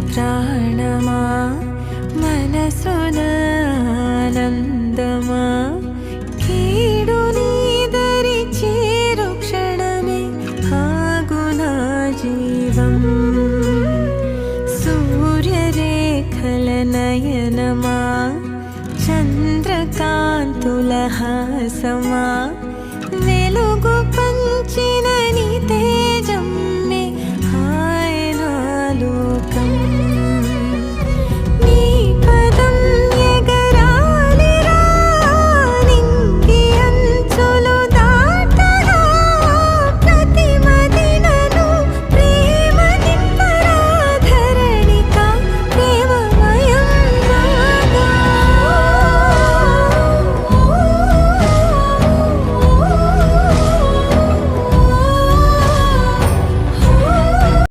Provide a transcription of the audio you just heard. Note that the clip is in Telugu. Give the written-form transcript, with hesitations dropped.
ప్రాణమా మనసున ఆనందమా కీడు నీదరి చేరు క్షణమే ఆగునా జీవం సూర్యరేఖల నయనమా చంద్రకాంతుల హాసమా వెలుగు పంచిన